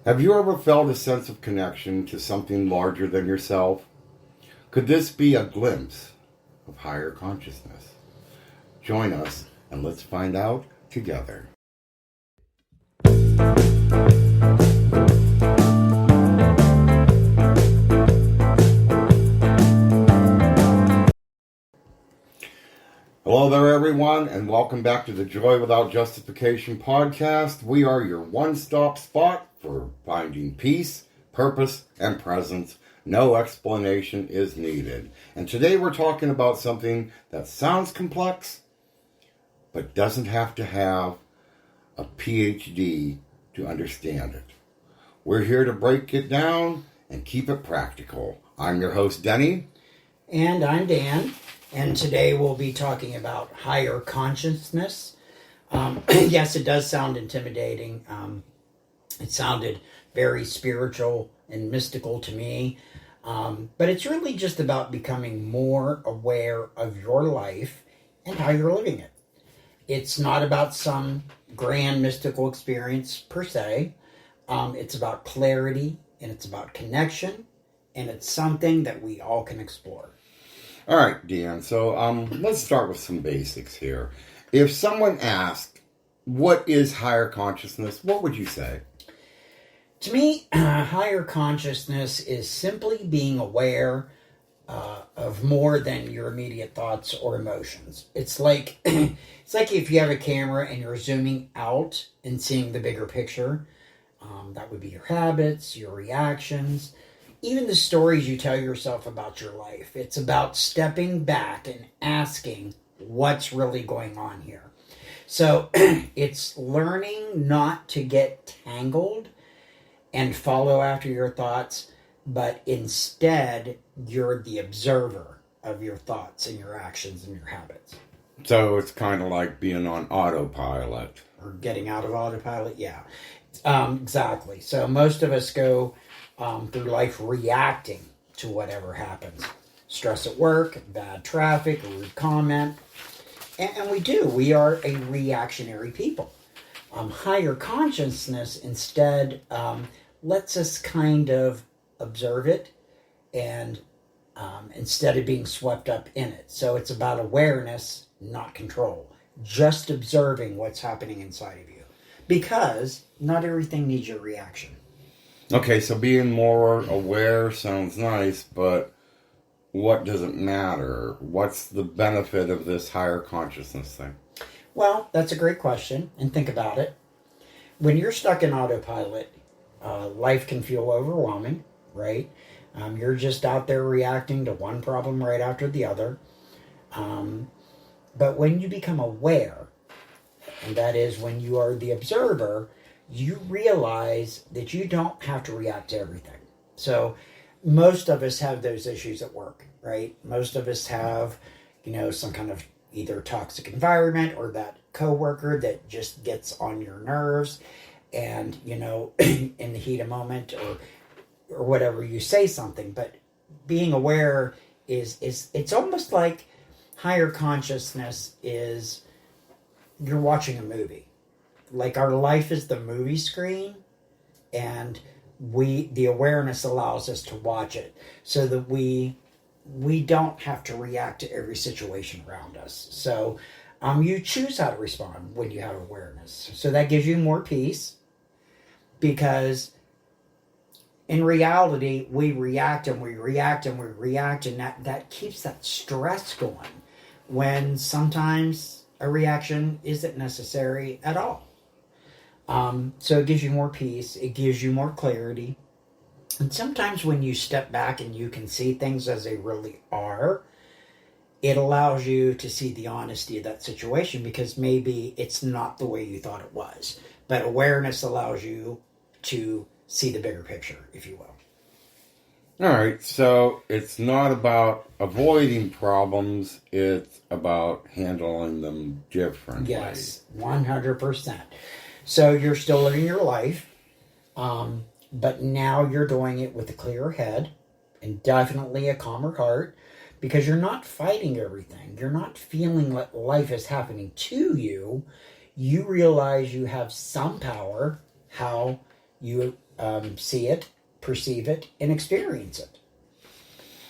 Have you ever felt a sense of connection to something larger than yourself? Could this be a glimpse of higher consciousness? Join us and let's find out together. Hello there, everyone, and welcome back to the Joy Without Justification podcast. We are your one-stop spot for finding peace, purpose, and presence. No explanation is needed. And today we're talking about something that sounds complex, but doesn't have to have a PhD to understand it. We're here to break it down and keep it practical. I'm your host, Denny. And I'm Dan. And today we'll be talking about higher consciousness. Yes, it does sound intimidating. It sounded very spiritual and mystical to me. But it's really just about becoming more aware of your life and how you're living it. It's not about some grand mystical experience per se. It's about clarity and it's about connection. And it's something that we all can explore. All right, Deanne, so let's start with some basics here. If someone asked, what is higher consciousness, what would you say? To me, higher consciousness is simply being aware of more than your immediate thoughts or emotions. It's like if you have a camera and you're zooming out and seeing the bigger picture. That would be your habits, your reactions, even the stories you tell yourself about your life. It's about stepping back and asking what's really going on here. So it's learning not to get tangled and follow after your thoughts, but instead you're the observer of your thoughts and your actions and your habits. So it's kind of like being on autopilot. Or getting out of autopilot, yeah. Exactly. So most of us go through life reacting to whatever happens. Stress at work, bad traffic, a rude comment. And we do. We are a reactionary people. Higher consciousness instead lets us kind of observe it and instead of being swept up in it. So it's about awareness, not control. Just observing what's happening inside of you. Because not everything needs your reaction. Okay, so being more aware sounds nice, but what does it matter? What's the benefit of this higher consciousness thing? Well, that's a great question, and think about it. When you're stuck in autopilot, life can feel overwhelming, right? You're just out there reacting to one problem right after the other. But when you become aware, and that is when you are the observer, you realize that you don't have to react to everything. So most of us have those issues at work, right? Most of us have, some kind of either toxic environment or that coworker that just gets on your nerves and, in the heat of moment or whatever, you say something. But being aware is it's almost like higher consciousness is you're watching a movie. Like our life is the movie screen, and the awareness allows us to watch it so that we don't have to react to every situation around us. So you choose how to respond when you have awareness. So that gives you more peace, because in reality we react and we react and we react, and that keeps that stress going when sometimes a reaction isn't necessary at all. So it gives you more peace. It gives you more clarity. And sometimes when you step back and you can see things as they really are, it allows you to see the honesty of that situation, because maybe it's not the way you thought it was. But awareness allows you to see the bigger picture, if you will. All right, so it's not about avoiding problems, it's about handling them differently. Yes, 100%. So you're still living your life, but now you're doing it with a clearer head and definitely a calmer heart, because you're not fighting everything. You're not feeling like life is happening to you. You realize you have some power, how you see it, perceive it, and experience it.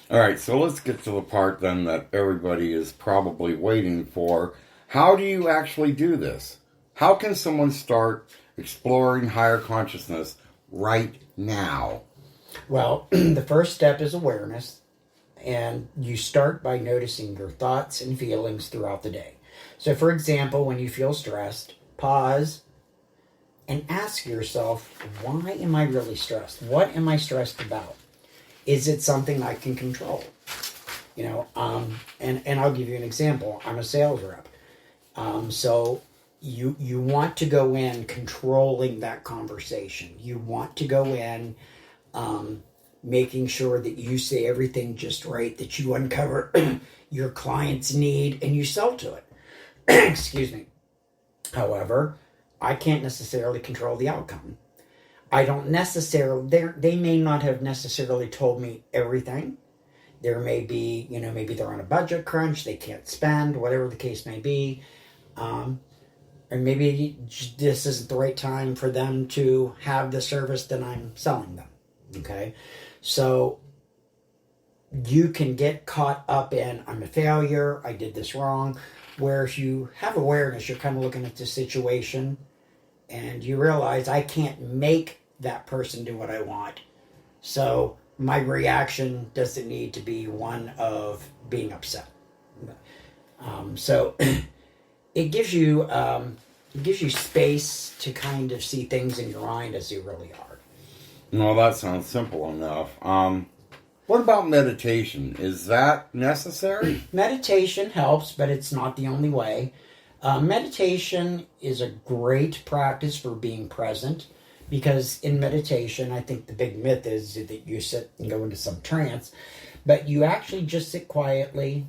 All right, so let's get to the part then that everybody is probably waiting for. How do you actually do this? How can someone start exploring higher consciousness right now? Well, the first step is awareness, and you start by noticing your thoughts and feelings throughout the day. So, for example, when you feel stressed, pause and ask yourself, why am I really stressed? What am I stressed about? Is it something I can control? And I'll give you an example. I'm a sales rep. So you want to go in controlling that conversation. You want to go in making sure that you say everything just right, that you uncover your client's need and you sell to it. Excuse me. However, I can't necessarily control the outcome. I don't necessarily, they may not have necessarily told me everything. There may be, maybe they're on a budget crunch, they can't spend, whatever the case may be. Or maybe this isn't the right time for them to have the service that I'm selling them. Okay? So you can get caught up in, I'm a failure, I did this wrong. Where if you have awareness, you're kind of looking at the situation and you realize I can't make that person do what I want. So my reaction doesn't need to be one of being upset. So it gives you space to kind of see things in your mind as they really are. Well, that sounds simple enough. What about meditation? Is that necessary? Meditation helps, but it's not the only way. Meditation is a great practice for being present, because in meditation, I think the big myth is that you sit and go into some trance, but you actually just sit quietly.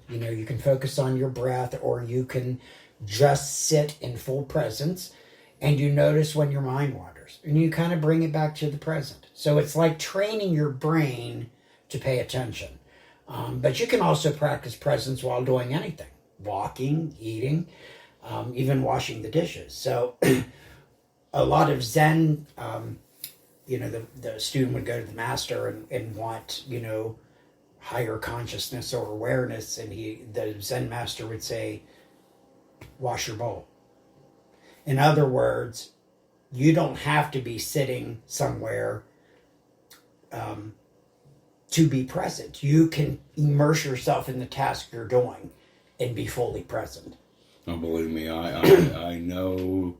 You can focus on your breath, or you can just sit in full presence, and you notice when your mind wanders, and you kind of bring it back to the present. So it's like training your brain to pay attention. But you can also practice presence while doing anything. Walking, eating, even washing the dishes. So a lot of Zen, the student would go to the master and want, higher consciousness or awareness. And the Zen master would say, wash your bowl. In other words, you don't have to be sitting somewhere to be present. You can immerse yourself in the task you're doing and be fully present. Oh, believe me, I know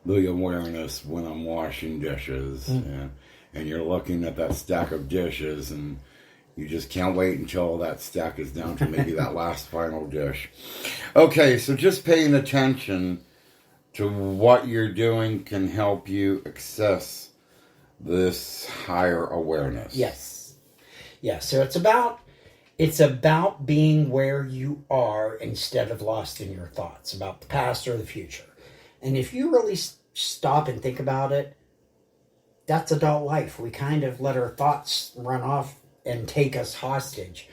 the awareness when I'm washing dishes. And you're looking at that stack of dishes and you just can't wait until that stack is down to maybe that last final dish. Okay, so just paying attention to what you're doing can help you access this higher awareness. Yes. Yeah, so it's about being where you are instead of lost in your thoughts about the past or the future. And if you really stop and think about it, that's adult life. We kind of let our thoughts run off and take us hostage.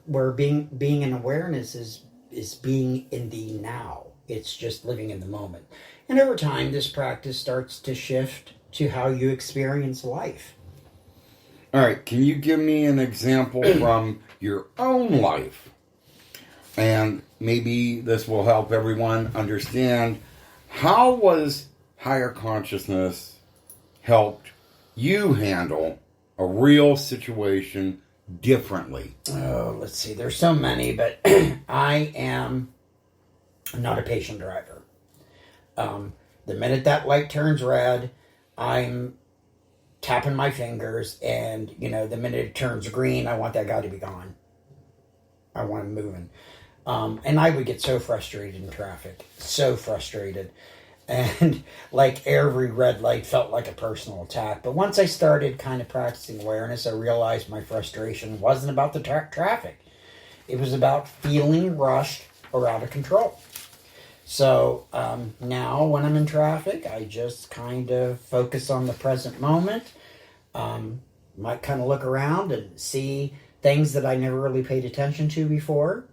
Where being in awareness is being in the now. It's just living in the moment. And over time, this practice starts to shift to how you experience life. All right, can you give me an example from your own life? And maybe this will help everyone understand, how was higher consciousness helped you handle a real situation differently? Oh, let's see. There's so many, but I am not a patient driver. The minute that light turns red, I'm tapping my fingers, and the minute it turns green, I want that guy to be gone. I want him moving. And I would get so frustrated in traffic, so frustrated. And like every red light felt like a personal attack. But once I started kind of practicing awareness, I realized my frustration wasn't about the traffic. It was about feeling rushed or out of control. So now when I'm in traffic, I just kind of focus on the present moment. Might kind of look around and see things that I never really paid attention to before.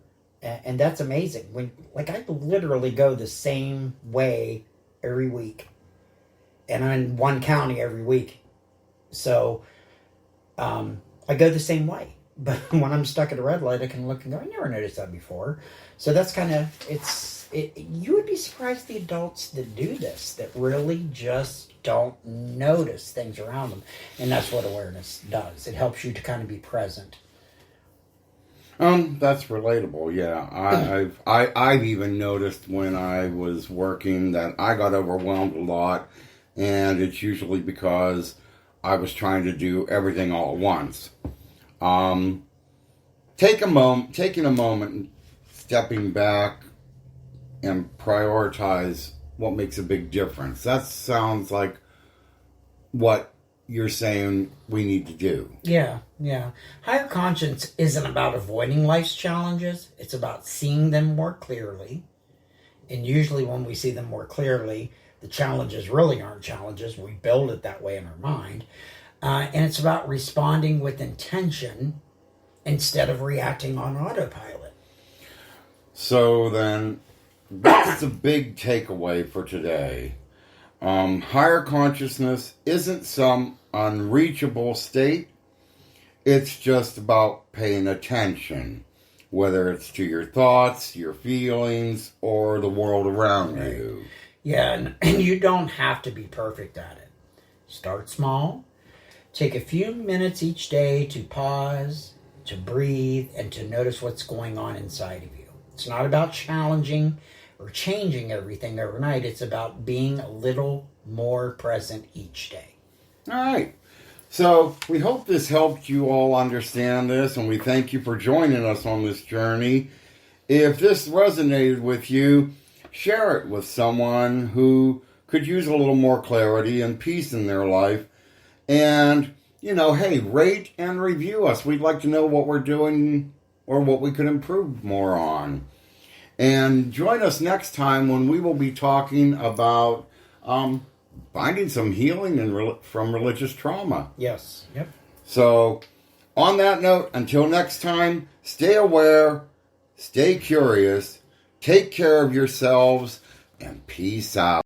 And that's amazing. I literally go the same way every week. and I'm in one county every week. So I go the same way. But when I'm stuck at a red light, I can look and go, I never noticed that before. So that's kind of, you would be surprised the adults that do this, that really just don't notice things around them. And that's what awareness does. It helps you to kind of be present. That's relatable. Yeah, I've even noticed when I was working that I got overwhelmed a lot, and it's usually because I was trying to do everything all at once. Taking a moment, and stepping back, and prioritize what makes a big difference. That sounds like what you're saying we need to do. Yeah. Higher conscience isn't about avoiding life's challenges. It's about seeing them more clearly. And usually when we see them more clearly, the challenges really aren't challenges. We build it that way in our mind. And it's about responding with intention instead of reacting on autopilot. So then, what's the big takeaway for today? Higher consciousness isn't some unreachable state. It's just about paying attention, whether it's to your thoughts, your feelings, or the world around you. Yeah, and you don't have to be perfect at it. Start small. Take a few minutes each day to pause, to breathe, and to notice what's going on inside of you. It's not about challenging or changing everything overnight. It's about being a little more present each day. All right. So we hope this helped you all understand this, and we thank you for joining us on this journey. If this resonated with you, share it with someone who could use a little more clarity and peace in their life. And, hey, rate and review us. We'd like to know what we're doing or what we could improve more on. And join us next time when we will be talking about finding some healing from religious trauma. Yes. Yep. So, on that note, until next time, stay aware, stay curious, take care of yourselves, and peace out.